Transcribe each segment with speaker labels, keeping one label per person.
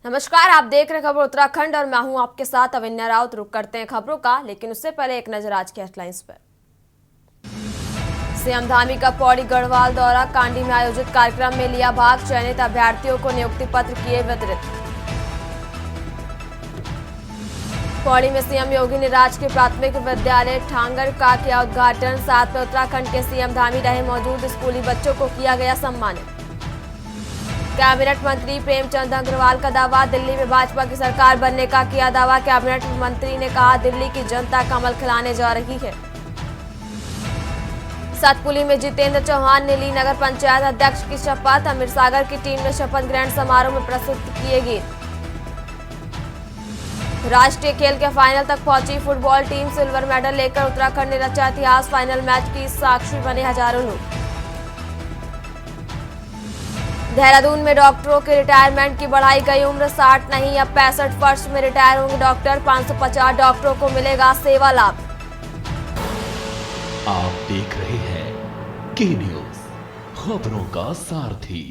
Speaker 1: नमस्कार, आप देख रहे खबर उत्तराखंड और मैं हूं आपके साथ अविन्या राउत। रुक करते हैं खबरों का, लेकिन उससे पहले एक नजर आज के हेडलाइंस पर। सीएम धामी का पौड़ी गढ़वाल दौरा, कांडी में आयोजित कार्यक्रम में लिया भाग, चयनित अभ्यर्थियों को नियुक्ति पत्र किए वितरित। पौड़ी में सीएम योगी ने राजकीय प्राथमिक विद्यालय ठांगर का किया उद्घाटन, साथ में उत्तराखंड के सीएम धामी रहे मौजूद स्कूली बच्चों को किया गया सम्मानित। कैबिनेट मंत्री प्रेमचंद अग्रवाल का दावा, दिल्ली में भाजपा की सरकार बनने का किया दावा। कैबिनेट मंत्री ने कहा, दिल्ली की जनता कमल खिलाने जा रही है। सतपुली में जितेंद्र चौहान ने ली नगर पंचायत अध्यक्ष की शपथ, अमीर सागर की टीम ने शपथ ग्रहण समारोह में प्रस्तुत किए गीत। राष्ट्रीय खेल के फाइनल तक पहुंची फुटबॉल टीम, सिल्वर मेडल लेकर उत्तराखंड ने रचा इतिहास, फाइनल मैच की साक्षी बने हजारों लोग। देहरादून में डॉक्टरों के रिटायरमेंट की बढ़ाई गई उम्र, 60 नहीं अब 65 वर्ष में रिटायर होंगे डॉक्टर, 550 डॉक्टरों को मिलेगा सेवा लाभ।
Speaker 2: आप देख रहे हैं के न्यूज, खबरों का सारथी।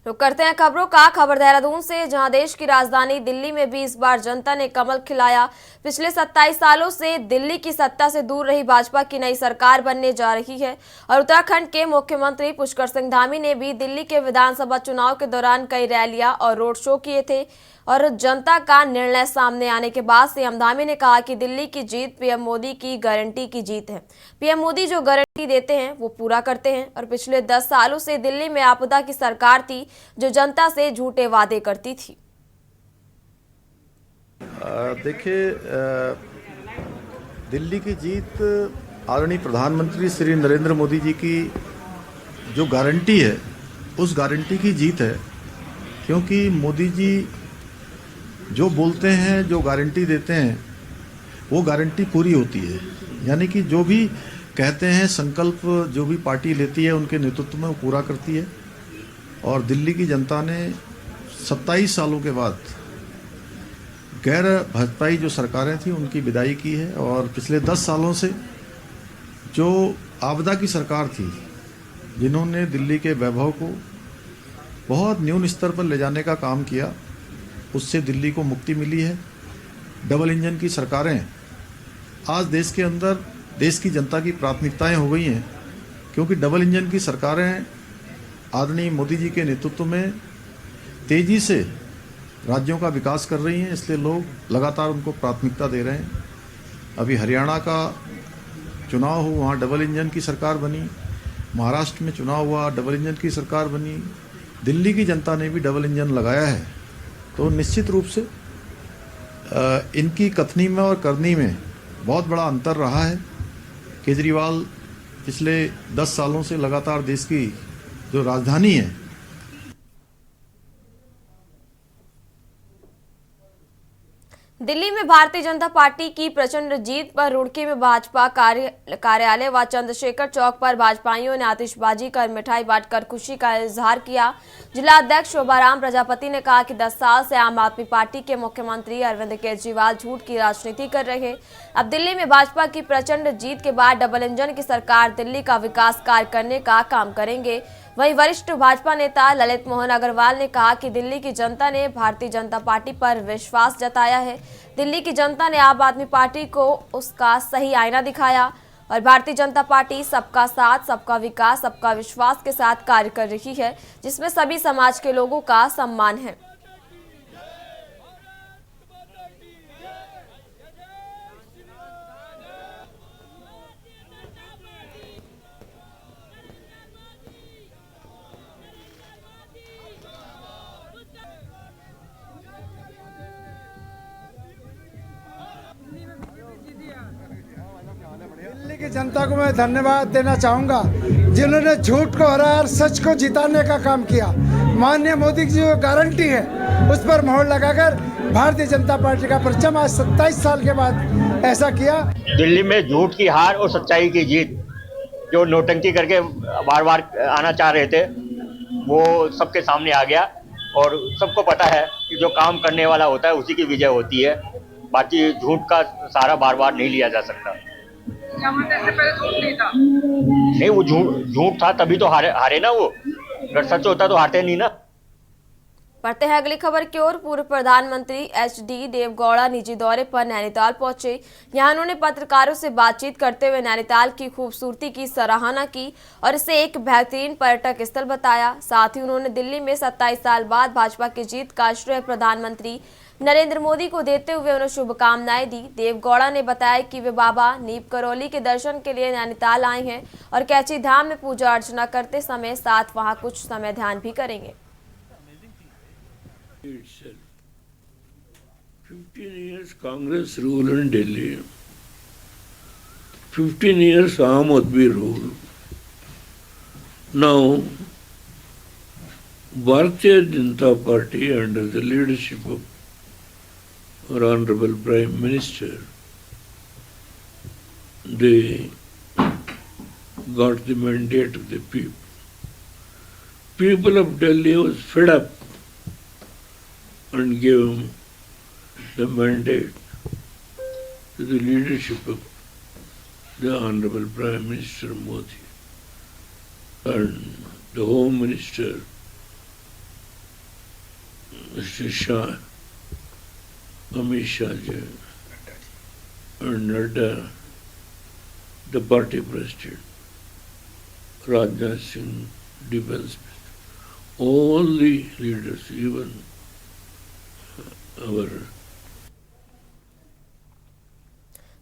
Speaker 1: रुक करते हैं खबरों का। खबर देहरादून से, जहां देश की राजधानी दिल्ली में भी इस बार जनता ने कमल खिलाया। पिछले 27 सालों से दिल्ली की सत्ता से दूर रही भाजपा की नई सरकार बनने जा रही है और उत्तराखंड के मुख्यमंत्री पुष्कर सिंह धामी ने भी दिल्ली के विधानसभा चुनाव के दौरान कई रैलियां और रोड शो किए थे और जनता का निर्णय सामने आने के बाद सीएम धामी ने कहा कि दिल्ली की जीत पीएम मोदी की गारंटी की जीत है। पीएम मोदी जो गारंटी देते हैं वो पूरा करते हैं और पिछले 10 सालों से दिल्ली में आपदा की सरकार थी जो जनता से झूठे वादे करती थी।
Speaker 3: देखिए, दिल्ली की जीत आदरणीय प्रधानमंत्री श्री नरेंद्र मोदी जी की जो गारंटी है उस गारंटी की जीत है, क्योंकि मोदी जी जो बोलते हैं, जो गारंटी देते हैं, वो गारंटी पूरी होती है। यानी कि जो भी कहते हैं, संकल्प जो भी पार्टी लेती है उनके नेतृत्व में वो पूरा करती है। और दिल्ली की जनता ने 27 सालों के बाद गैर भाजपाई जो सरकारें थी उनकी विदाई की है और पिछले 10 सालों से जो आपदा की सरकार थी, जिन्होंने दिल्ली के वैभव को बहुत न्यून स्तर पर ले जाने का काम किया, उससे दिल्ली को मुक्ति मिली है। डबल इंजन की सरकारें आज देश के अंदर देश की जनता की प्राथमिकताएं हो गई हैं, क्योंकि डबल इंजन की सरकारें आदरणीय मोदी जी के नेतृत्व में तेजी से राज्यों का विकास कर रही हैं, इसलिए लोग लगातार उनको प्राथमिकता दे रहे हैं। अभी हरियाणा का चुनाव हुआ, वहाँ डबल इंजन की सरकार बनी। महाराष्ट्र में चुनाव हुआ, डबल इंजन की सरकार बनी। दिल्ली की जनता ने भी डबल इंजन लगाया है। तो निश्चित रूप से इनकी कथनी में और करनी में बहुत बड़ा अंतर रहा है। केजरीवाल पिछले 10 सालों से लगातार देश की जो राजधानी है,
Speaker 1: दिल्ली में भारतीय जनता पार्टी की प्रचंड जीत पर रुड़की में भाजपा कार्यालय व चंद्रशेखर चौक पर भाजपाइयों ने आतिशबाजी कर मिठाई बांटकर खुशी का इजहार किया। जिला अध्यक्ष शोभाराम प्रजापति ने कहा कि 10 साल से आम आदमी पार्टी के मुख्यमंत्री अरविंद केजरीवाल झूठ की राजनीति कर रहे हैं। अब दिल्ली में भाजपा की प्रचंड जीत के बाद डबल इंजन की सरकार दिल्ली का विकास कार्य करने का काम करेंगे। वहीं वरिष्ठ भाजपा नेता ललित मोहन अग्रवाल ने कहा कि दिल्ली की जनता ने भारतीय जनता पार्टी पर विश्वास जताया है। दिल्ली की जनता ने आम आदमी पार्टी को उसका सही आईना दिखाया और भारतीय जनता पार्टी सबका साथ, सबका विकास, सबका विश्वास के साथ कार्य कर रही है, जिसमें सभी समाज के लोगों का सम्मान है।
Speaker 4: दिल्ली की जनता को मैं धन्यवाद देना चाहूँगा, जिन्होंने झूठ को हराया और सच को जिताने का काम किया। माननीय मोदी की जो गारंटी है उस पर मोहर लगाकर भारतीय जनता पार्टी का परचम आज 27 साल के बाद ऐसा किया।
Speaker 5: दिल्ली में झूठ की हार और सच्चाई की जीत, जो नौटंकी करके बार बार आना चाह रहे थे, वो सबके सामने आ गया और सबको पता है कि जो काम करने वाला होता है उसी की विजय होती है। बाकी झूठ का सहारा बार बार नहीं लिया जा सकता। नहीं, वो झूठ था तभी तो हारे ना। वो अगर सच होता तो हारते नहीं ना।
Speaker 1: बढ़ते हैं अगली खबर की ओर। पूर्व प्रधानमंत्री एच.डी. देवगौड़ा निजी दौरे पर नैनीताल पहुंचे। यहां उन्होंने पत्रकारों से बातचीत करते हुए नैनीताल की खूबसूरती की सराहना की और इसे एक बेहतरीन पर्यटक स्थल बताया। साथ ही उन्होंने दिल्ली में 27 साल बाद भाजपा की जीत का श्रेय प्रधानमंत्री नरेंद्र मोदी को देते हुए उन्हें शुभकामनाएं दी। देवगौड़ा ने बताया कि वे बाबा नीप करौली के दर्शन के लिए नैनीताल आए हैं और कैची धाम में पूजा अर्चना करते समय साथ वहां कुछ समय ध्यान भी करेंगे।
Speaker 6: Itself. 15 years Congress rule in Delhi. 15 years Aam Aadmi rule. Now, Bharatiya Janata Party under the leadership of our Honorable Prime Minister, they got the mandate of the people. People of Delhi was fed up and gave him the mandate to the leadership of the Honorable Prime Minister Modi and the Home Minister Mr. Shah, Amit Shah ji, and Nadda, the party president, Rajnath Singh, defense minister, all the leaders, even our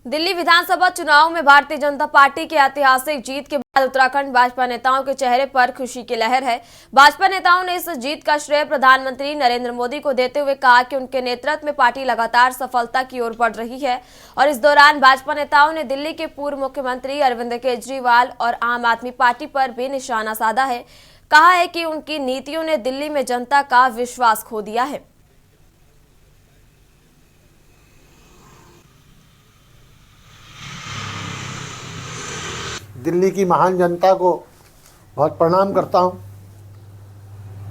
Speaker 1: Delhi विधानसभा चुनाव में Bharatiya Janata party की ऐतिहासिक जीत के बाद उत्तराखंड भाजपा नेताओं के चेहरे पर खुशी की लहर है। भाजपा नेताओं ने इस जीत का श्रेय प्रधानमंत्री नरेंद्र मोदी को देते हुए कहा कि उनके नेतृत्व में पार्टी लगातार सफलता की ओर बढ़ रही है और इस दौरान भाजपा नेताओं ने दिल्ली के पूर्व मुख्यमंत्री अरविंद केजरीवाल और आम आदमी पार्टी पर भी निशाना साधा है। कहा है कि उनकी नीतियों ने दिल्ली में जनता का विश्वास खो दिया है।
Speaker 7: दिल्ली की महान जनता को बहुत प्रणाम करता हूं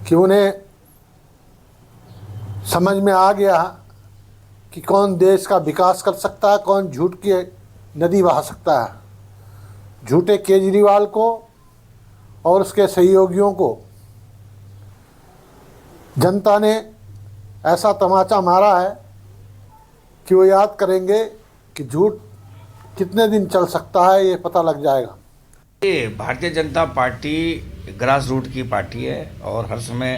Speaker 7: कि उन्हें समझ में आ गया कि कौन देश का विकास कर सकता है, कौन झूठ की नदी बहा सकता है। झूठे केजरीवाल को और उसके सहयोगियों को जनता ने ऐसा तमाचा मारा है कि वो याद करेंगे कि झूठ कितने दिन चल सकता है, ये पता लग जाएगा।
Speaker 8: ये Bharatiya Janata party grass root की पार्टी है और हर समय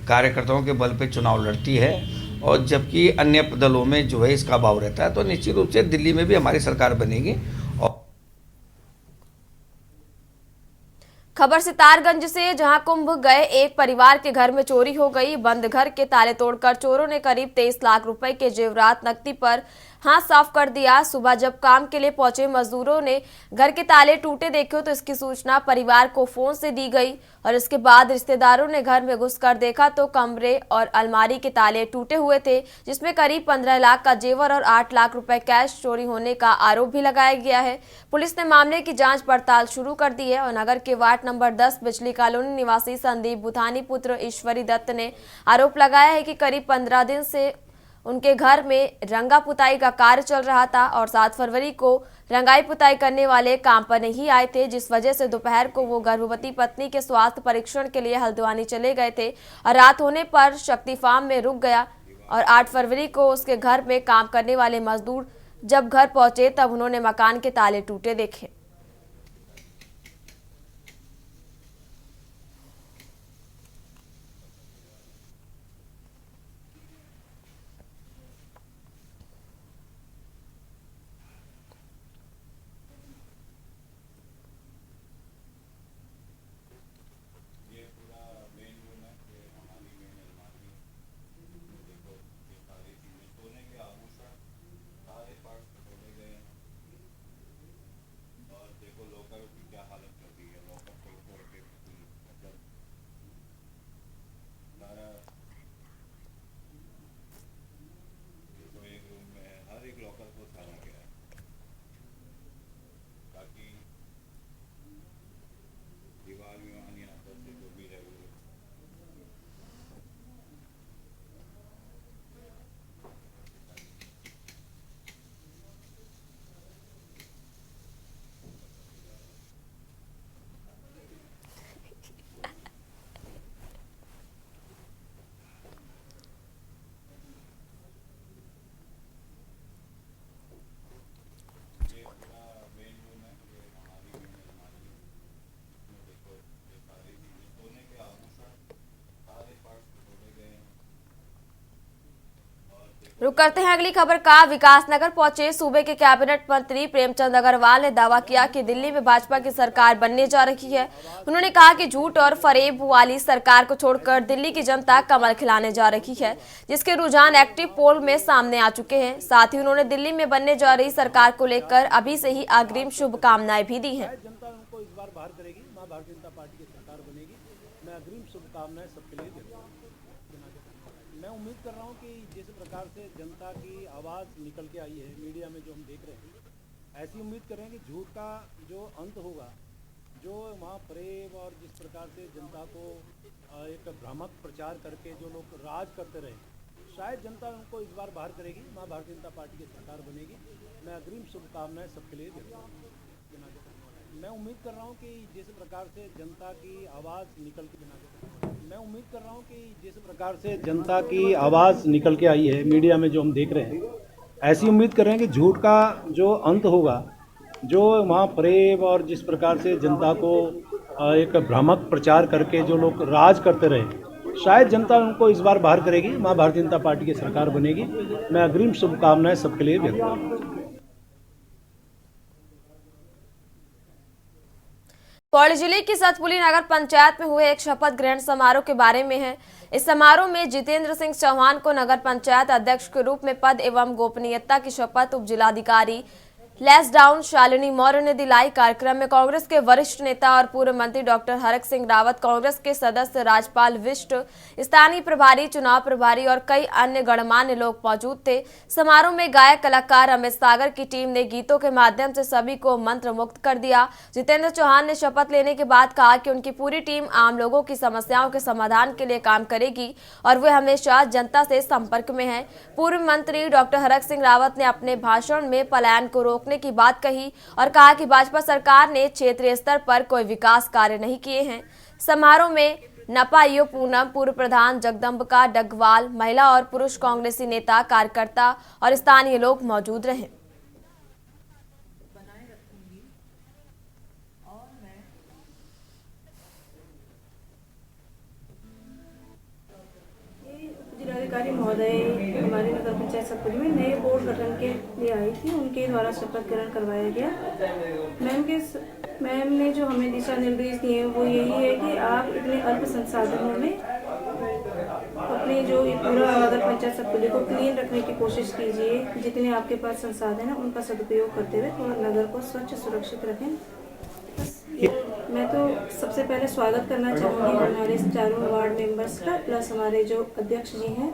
Speaker 8: कार्यकर्ताओं के बल पे चुनाव लड़ती है और जबकि अन्य दलों में जो है इसका भाव रहता है, तो निश्चित रूप से दिल्ली में भी हमारी सरकार बनेगी। और
Speaker 1: खबर सितारगंज से, जहां कुंभ गए एक परिवार के घर में चोरी हो गई। बंद घर के ताले तोड़कर चोरों ने करीब 23 लाख रुपए के जेवरात नकदी पर हाथ साफ कर दिया। सुबह जब काम के लिए पहुंचे मजदूरों ने घर के ताले टूटे देखे तो इसकी सूचना परिवार को फोन से दी गई और इसके बाद रिश्तेदारों ने घर में घुसकर देखा तो कमरे और अलमारी के ताले टूटे हुए थे, जिसमें करीब 15 लाख का जेवर और 8 लाख रुपए कैश चोरी होने का आरोप भी लगाया गया है। पुलिस ने मामले की जांच पड़ताल शुरू कर दी है और नगर के वार्ड नंबर 10 बिजली कॉलोनी निवासी संदीप बुधानी पुत्र ईश्वरी दत्त ने आरोप लगाया है कि करीब 15 दिन से उनके घर में रंगा पुताई का कार्य चल रहा था और 7 फरवरी को रंगाई पुताई करने वाले काम पर नहीं आए थे, जिस वजह से दोपहर को वो गर्भवती पत्नी के स्वास्थ्य परीक्षण के लिए हल्द्वानी चले गए थे और रात होने पर शक्ति फार्म में रुक गया और 8 फरवरी को उसके घर में काम करने वाले मजदूर जब घर पहुंचे तब उन्होंने मकान के ताले टूटे देखे। रुक करते हैं अगली खबर का। विकासनगर पहुंचे सूबे के कैबिनेट मंत्री प्रेमचंद अग्रवाल ने दावा किया कि दिल्ली में भाजपा की सरकार बनने जा रही है। उन्होंने कहा कि झूठ और फरेब वाली सरकार को छोड़कर दिल्ली की जनता कमल खिलाने जा रही है, जिसके रुझान एक्टिव पोल में सामने आ चुके हैं। साथ ही उन्होंने दिल्ली में बनने जा रही सरकार को लेकर अभी से ही अग्रिम शुभकामनाएं भी दी हैं।
Speaker 9: जनता उनको इस बार बाहर करेगी, मां भारतीय जनता पार्टी की सरकार बनेगी। मैं अग्रिम शुभकामनाएं सबके लिए देता हूँ। मैं उम्मीद कर रहा हूँ कि जिस प्रकार से जनता की आवाज़ निकल के आई है मीडिया में जो हम देख रहे हैं, ऐसी उम्मीद करें कि झूठ का जो अंत होगा, जो वहाँ फरेब और जिस प्रकार से जनता को एक भ्रामक प्रचार करके जो लोग राज करते रहे, शायद जनता उनको इस बार बाहर करेगी, मां भारतीय जनता पार्टी की सरकार बनेगी। मैं अग्रिम शुभकामनाएं सबके लिए देता हूँ। मैं उम्मीद कर रहा हूँ कि जिस प्रकार से जनता की आवाज़ निकल के जनता की आवाज़ निकल के आई है मीडिया में जो हम देख रहे हैं, ऐसी उम्मीद कर रहे हैं कि झूठ का जो अंत होगा, जो वहाँ फरेब और जिस प्रकार से जनता को एक भ्रामक प्रचार करके जो लोग राज करते रहे, शायद जनता उनको इस बार बाहर करेगी, मां भारतीय जनता पार्टी की सरकार बनेगी। मैं अग्रिम शुभकामनाएं सबके लिए व्यक्त करता हूँ।
Speaker 1: पौड़ी जिले की सतपुली नगर पंचायत में हुए एक शपथ ग्रहण समारोह के बारे में है। इस समारोह में जितेंद्र सिंह चौहान को नगर पंचायत अध्यक्ष के रूप में पद एवं गोपनीयता की शपथ उप जिलाधिकारी लेस डाउन शालिनी मौर्य ने दिलाई। कार्यक्रम में कांग्रेस के वरिष्ठ नेता और पूर्व मंत्री डॉक्टर हरक सिंह रावत, कांग्रेस के सदस्य राजपाल विष्ट, स्थानीय प्रभारी, चुनाव प्रभारी और कई अन्य गणमान्य लोग मौजूद थे। समारोह में गायक कलाकार अमित सागर की टीम ने गीतों के माध्यम से सभी को मंत्र मुक्त कर दिया। जितेंद्र चौहान ने शपथ लेने के बाद कहा कि उनकी पूरी टीम आम लोगों की समस्याओं के समाधान के लिए काम करेगी और वे हमेशा जनता से संपर्क में है। पूर्व मंत्री डॉक्टर हरक सिंह रावत ने अपने भाषण में पलायन को रोकने की बात कही और कहा कि भाजपा सरकार ने क्षेत्रीय स्तर पर कोई विकास कार्य नहीं किए हैं। समारोह में नपा ईओ पूनम, पूर्व प्रधान जगदम्बिका डगवाल, महिला और पुरुष कांग्रेसी नेता, कार्यकर्ता और स्थानीय लोग मौजूद रहे।
Speaker 10: जिलाधिकारी महोदय हमारे नगर पंचायत सतपुली में नए बोर्ड गठन के लिए आई थी, उनके द्वारा शपथ ग्रहण करवाया गया। मैम ने जो हमें दिशा निर्देश दिए हैं वो यही है कि आप इतने अल्प संसाधनों में अपने जो पूरा नगर पंचायत सतपुली को क्लीन रखने की कोशिश कीजिए। जितने आपके पास संसाधन है उनका सदुपयोग करते हुए थोड़ा नगर को स्वच्छ सुरक्षित रखें। मैं तो सबसे पहले स्वागत करना चाहूँगी हमारे चारों वार्ड मेंबर्स का, प्लस हमारे जो अध्यक्ष जी हैं।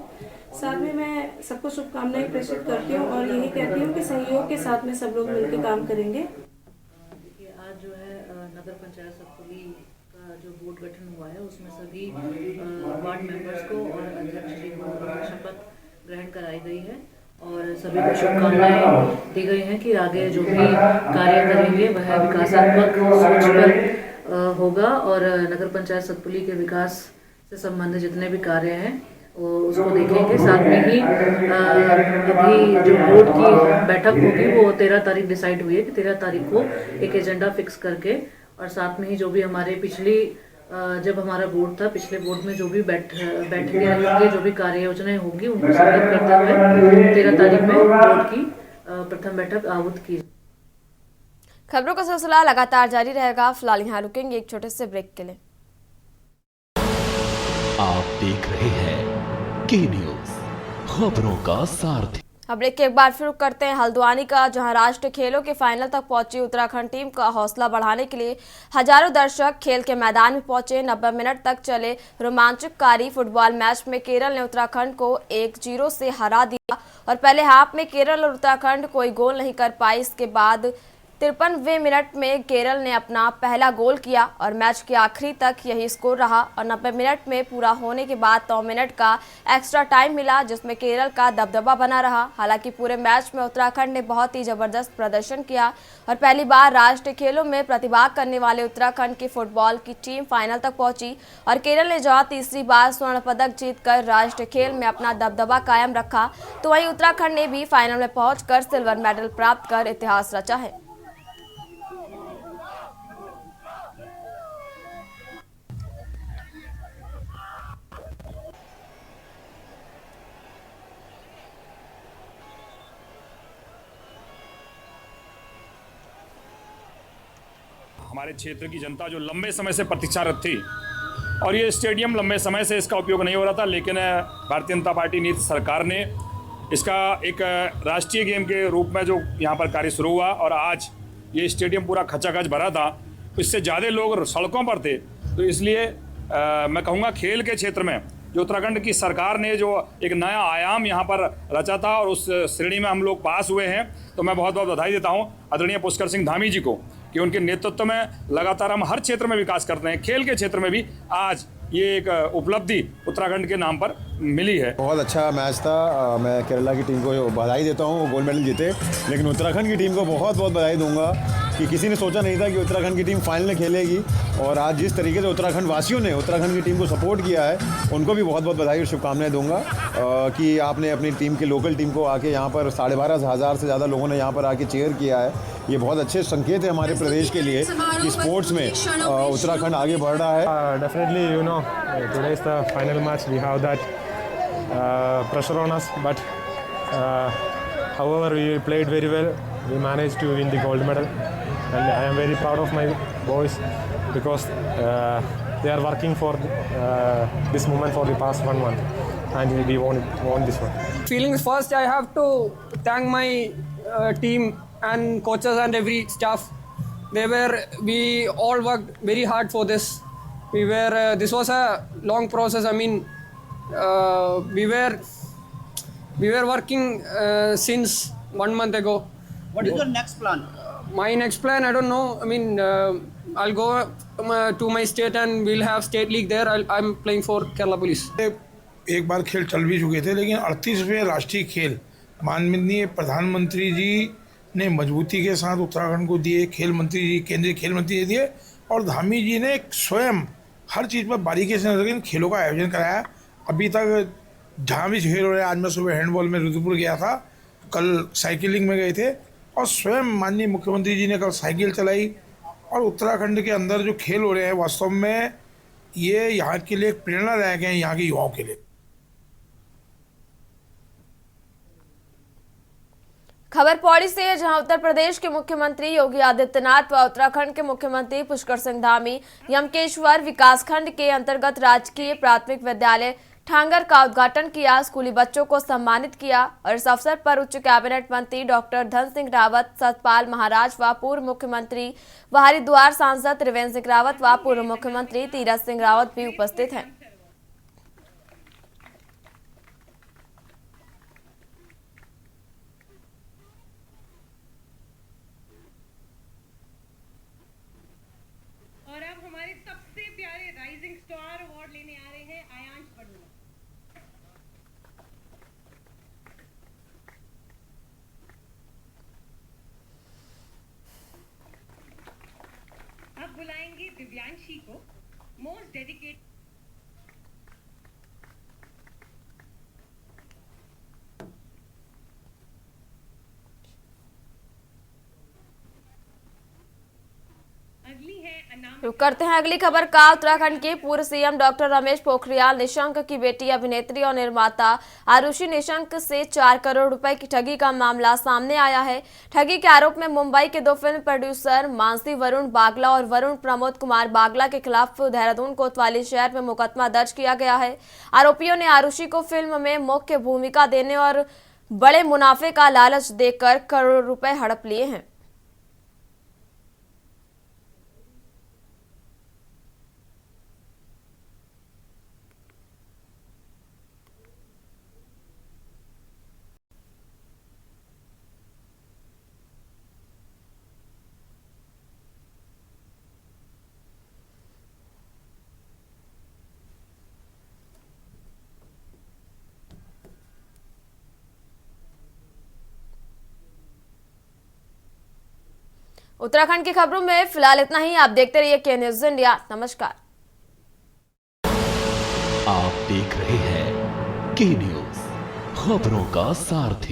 Speaker 10: साथ में मैं सबको शुभकामनाएं प्रेषित करती हूँ और यही कहती हूँ कि सहयोग के साथ में सब लोग मिलकर काम करेंगे।
Speaker 11: आज जो है नगर पंचायत सतपुली का जो बोर्ड गठन हुआ है उसमें सभी वार्ड मेंबर्स को और अध्यक्ष जी को शपथ ग्रहण कराई गई है और सभी को शुभकामनाएं दी गई हैं कि आगे जो भी कार्य करेंगे वह विकासात्मक सोच पर होगा और नगर पंचायत सतपुली के विकास से संबंधित जितने भी कार्य हैं वो उसको देखेंगे। साथ में ही अभी जो बोर्ड की बैठक होगी वो 13 तारीख डिसाइड हुई है कि 13 तारीख को एक एजेंडा फिक्स करके और साथ में ही जो भी हमारे पिछली जब हमारा बोर्ड था, पिछले बोर्ड में जो भी बैठकें होंगी, जो भी कार्य योजनाएं होंगी उनको सबमिट करते हुए 13 तारीख में बोर्ड की प्रथम बैठक आहूत की।
Speaker 1: खबरों का सिलसिला लगातार जारी रहेगा। फिलहाल यहाँ रुकेंगे एक छोटे से ब्रेक के लिए।
Speaker 2: आप देख रहे हैं के न्यूज़, खबरों का सारथी।
Speaker 1: अब ब्रेक के एक बार फिर रुक करते हैं हल्द्वानी का, जहां राष्ट्रीय खेलों के फाइनल तक पहुंची उत्तराखंड टीम का हौसला बढ़ाने के लिए हजारों दर्शक खेल के मैदान में पहुंचे। 90 मिनट तक चले रोमांचकारी फुटबॉल मैच में केरल ने उत्तराखंड को 1-0 से हरा दिया और पहले हाफ में केरल और उत्तराखंड कोई गोल नहीं कर पाई। इसके बाद 53वें मिनट में केरल ने अपना पहला गोल किया और मैच के आखिरी तक यही स्कोर रहा और 90 मिनट में पूरा होने के बाद 9 मिनट का एक्स्ट्रा टाइम मिला जिसमें केरल का दबदबा बना रहा। हालांकि पूरे मैच में उत्तराखंड ने बहुत ही जबरदस्त प्रदर्शन किया और पहली बार राष्ट्रीय खेलों में प्रतिभाग करने वाले उत्तराखंड की फुटबॉल की टीम फाइनल तक पहुंची और केरल ने जहां तीसरी बार स्वर्ण पदक जीतकर राष्ट्रीय खेल में अपना दबदबा कायम रखा, तो वहीं उत्तराखंड ने भी फाइनल में पहुंचकर सिल्वर मेडल प्राप्त कर इतिहास रचा है।
Speaker 12: हमारे क्षेत्र की जनता जो लंबे समय से प्रतीक्षारत थी, और ये स्टेडियम लंबे समय से इसका उपयोग नहीं हो रहा था, लेकिन भारतीय जनता पार्टी नीति सरकार ने इसका एक राष्ट्रीय गेम के रूप में जो यहाँ पर कार्य शुरू हुआ और आज ये स्टेडियम पूरा खचाखच भरा था, इससे ज़्यादा लोग सड़कों पर थे। तो इसलिए मैं कहूँगा खेल के क्षेत्र में जो उत्तराखंड की सरकार ने जो एक नया आयाम यहाँ पर रचा था और उस श्रेणी में हम लोग पास हुए हैं, तो मैं बहुत बहुत बधाई देता हूँ आदरणीय पुष्कर सिंह धामी जी को कि उनके नेतृत्व में लगातार हम हर क्षेत्र में विकास करते हैं। खेल के क्षेत्र में भी आज ये एक उपलब्धि उत्तराखंड के नाम पर मिली है।
Speaker 13: बहुत अच्छा मैच था। मैं केरला की टीम को बधाई देता हूँ, गोल्ड मेडल जीते, लेकिन उत्तराखंड की टीम को बहुत बहुत बधाई दूंगा कि किसी ने सोचा नहीं था कि उत्तराखंड की टीम फाइनल में खेलेगी, और आज जिस तरीके से उत्तराखंड वासियों ने उत्तराखंड की टीम को सपोर्ट किया है, उनको भी बहुत बहुत बधाई और शुभकामनाएं दूंगा कि आपने अपनी टीम के लोकल टीम को आके यहाँ पर 12,500 से ज़्यादा लोगों ने यहाँ पर आके चेयर किया है। ये बहुत अच्छे संकेत है हमारे प्रदेश के लिए कि स्पोर्ट्स में उत्तराखंड आगे बढ़ रहा है।
Speaker 14: Definitely, you know, today is the final match. We have that pressure on us, but however, we played very well. We managed to win the gold medal, and I am very proud of my boys because they are working for this moment for the past 1 month, and we won this one.
Speaker 15: Feelings first, I have to thank my team and coaches and every staff. We all worked very hard for this. This was a long process. I mean, we were working since 1 month ago.
Speaker 9: What is your next plan?
Speaker 15: My next plan, I don't know. I mean, I'll go to my state and we'll have state league there. I'm playing for Kerala Police.
Speaker 16: एक बार खेल चल भी चुके थे, लेकिन 38वें राष्ट्रीय खेल माननीय प्रधानमंत्री जी ने मजबूती के साथ उत्तराखंड को दिए, खेल मंत्री जी, केंद्रीय खेल मंत्री जी दिए, और धामी जी ने स्वयं हर चीज़ पर बारीकी से नजर खेलों का आयोजन कराया। अभी तक जहाँ भी खेल हो रहे हैं, आज मैं सुबह हैंडबॉल में रुद्रपुर गया था, कल साइकिलिंग में गए थे, और स्वयं माननीय मुख्यमंत्री जी ने कल साइकिल चलाई। और उत्तराखंड के अंदर जो खेल हो रहे हैं, वास्तव में ये यहाँ के लिए प्रेरणादायक हैं, यहाँ के युवाओं के लिए।
Speaker 1: खबर पौड़ी से है, जहां उत्तर प्रदेश के मुख्यमंत्री योगी आदित्यनाथ व उत्तराखंड के मुख्यमंत्री पुष्कर सिंह धामी यमकेश्वर विकासखंड के अंतर्गत राजकीय प्राथमिक विद्यालय ठांगर का उद्घाटन किया, स्कूली बच्चों को सम्मानित किया। और इस अवसर पर उच्च कैबिनेट मंत्री डॉक्टर धन सिंह रावत, सतपाल महाराज व पूर्व मुख्यमंत्री व हरिद्वार सांसद त्रिवेंद्र सिंह रावत व पूर्व मुख्यमंत्री तीरथ सिंह रावत भी उपस्थित हैं।
Speaker 17: और अब हमारे सबसे प्यारे राइजिंग स्टार अवार्ड लेने आ रहे हैं आयांश बड़ुआ। अब बुलाएंगे दिव्यांशी को, मोस्ट डेडिकेटेड।
Speaker 1: रुक करते हैं अगली खबर का। उत्तराखंड के पूर्व सीएम डॉक्टर रमेश पोखरियाल निशंक की बेटी अभिनेत्री और निर्माता आरुषि निशंक से 4 करोड़ रुपए की ठगी का मामला सामने आया है। ठगी के आरोप में मुंबई के 2 फिल्म प्रोड्यूसर मानसी वरुण बागला और वरुण प्रमोद कुमार बागला के खिलाफ देहरादून कोतवाली शहर में मुकदमा दर्ज किया गया है। आरोपियों ने आरुषि को फिल्म में मुख्य भूमिका देने और बड़े मुनाफे का लालच देकर करोड़ों रुपए हड़प लिए हैं। उत्तराखंड की खबरों में फिलहाल इतना ही। आप देखते रहिए के न्यूज़ इंडिया। नमस्कार।
Speaker 2: आप देख रहे हैं के न्यूज़, खबरों का सारथी।